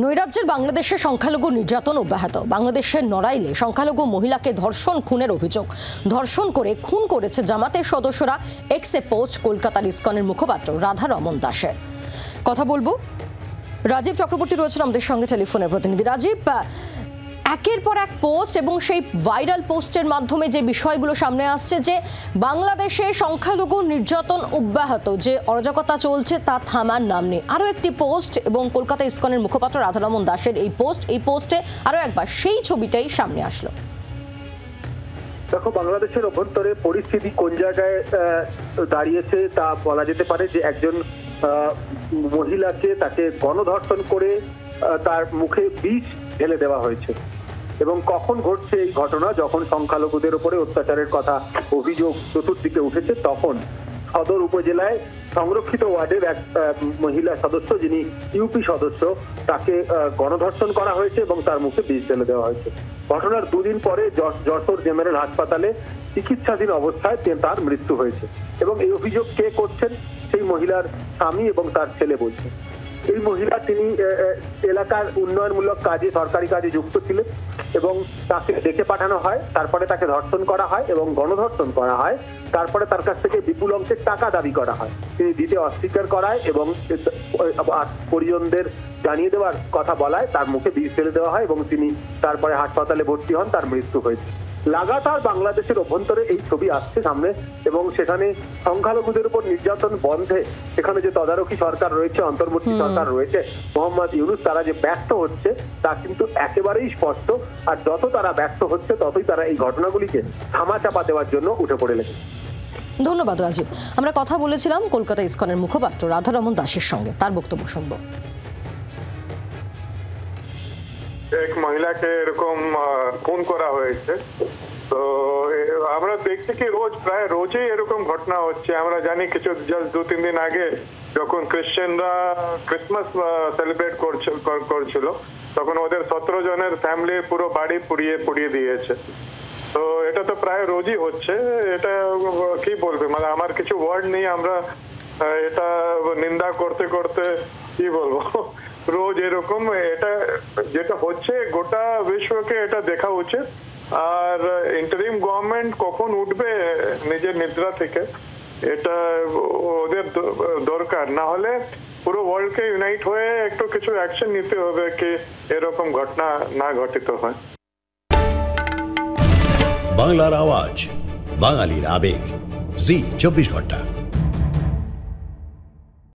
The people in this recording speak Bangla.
নৈরাজ্যের বাংলাদেশে সংখ্যালঘু নির্যাতন অব্যাহত। বাংলাদেশের নড়াইলে সংখ্যালঘু মহিলাকে ধর্ষণ খুনের অভিযোগ। ধর্ষণ করে খুন করেছে জামাতের সদস্যরা। এক্সে পোস্ট কলকাতার ইসকনের মুখপাত্র রাধা রমন দাসের। কথা বলবো, রাজীব চক্রবর্তী রয়েছেন আমাদের সঙ্গে টেলিফোনের প্রতিনিধি। রাজীব, একের পর এক পোস্ট এবং সেই ভাইরাল পোস্টের মাধ্যমে যে বিষয়গুলো সামনে আসছে যে বাংলাদেশে সংখ্যালঘু নির্যাতন অব্যাহত, যে অরাজকতা চলছে তা থামার নাম নেই। আরও একটি পোস্ট এবং কলকাতা ইসকনের মুখপাত্র রাধারমন দাসের এই পোস্টে আরও একবার সেই ছবিটাই সামনে আসলো। দেখো, বাংলাদেশের অভ্যন্তরে পরিস্থিতি কোন জায়গায় দাঁড়িয়েছে তা বলা যেতে পারে যে একজন মহিলাকে তাকে গণধর্ষণ করে তার মুখে বিষ ঢেলে দেওয়া হয়েছে। এবং কখন ঘটছে এই ঘটনা? যখন সংখ্যালঘুদের উপরে অত্যাচারের কথা অভিযোগ চতুর্দিকে উঠেছে, তখন সদর উপজেলায় সংরক্ষিত ওয়ার্ডের এক মহিলা সদস্য, যিনি ইউপি সদস্য, তাকে গণধর্ষণ করা হয়েছে এবং তার মুখে বিষ ঢেলে দেওয়া হয়েছে। ঘটনার দুদিন পরে যশোর জেনারেল হাসপাতালে চিকিৎসাধীন অবস্থায় তার মৃত্যু হয়েছে। এবং এই অভিযোগ কে করছেন? সেই মহিলার স্বামী এবং তার ছেলে বলছে। এই মহিলা, তিনি এলাকার উন্নয়নমূলক কাজে, সরকারি কাজে যুক্ত ছিলেন এবং তাকে ডেকে পাঠানো হয়। তারপরে তাকে ধর্ষণ করা হয় এবং গণধর্ষণ করা হয়। তারপরে তার কাছ থেকে বিপুল অঙ্কের টাকা দাবি করা হয়। তিনি দিতে অস্বীকার করায় এবং পরিজনদের জানিয়ে দেওয়ার কথা বলায় তার মুখে বিষ ঢেলে দেওয়া হয় এবং তিনি তারপরে হাসপাতালে ভর্তি হন। তার মৃত্যু হয়েছে। লাগাতার বাংলাদেশের অভ্যন্তরে এই ছবি আসছে সামনে এবং সেখানে সংখ্যালঘুদের উপর নির্যাতন বন্ধে সেখানে যে তদারকি সরকার রয়েছে, অন্তর্বর্তী সরকার রয়েছে, মোহাম্মদ ইউনূস, তারা যে ব্যর্থ হচ্ছে তা কিন্তু একেবারেই স্পষ্ট। আর যত তারা ব্যর্থ হচ্ছে ততই তারা এই ঘটনাগুলিকে ধামাচাপা দেওয়ার জন্য উঠে পড়ে লেগেছে। ধন্যবাদ রাজীব। আমরা কথা বলেছিলাম কলকাতা ইসকনের মুখপাত্র রাধারমন দাসের সঙ্গে, তার বক্তব্য শুনবো। এক মহিলাকে এরকম খুন করা হয়েছে। তো আমরা দেখছি কি প্রায় রোজই এরকম ঘটনা হচ্ছে। আমরা জানি কিছু জাস্ট 2-3 দিন আগে যখন খ্রিশ্চানরা ক্রিসমাস সেলিব্রেট করছিল, তখন ওদের 17 জনের ফ্যামিলি পুরো বাড়ি পুড়িয়ে দিয়েছে। তো এটা তো প্রায় রোজই হচ্ছে। এটা কি বলবে, মানে আমার কিছু ওয়ার্ড নেই। আমরা এটা নিন্দা করতে করতে কি বলবো, রোজ এরকম এটা যেটা হচ্ছে গোটা বিশ্বকে এটা দেখা উচিত। আর ইন্টারিম গভর্নমেন্ট কখন উঠবে নিজের নিদ্রা থেকে, এটা ওদের দরকার। না হলে পুরো ওয়ার্ল্ডকে ইউনাইট হয়ে একটু কিছু অ্যাকশন নিতে হবে কি এরকম ঘটনা না ঘটিত হয়। বাংলার আওয়াজ, বাঙালির আবেগ, জি 24 ঘন্টা।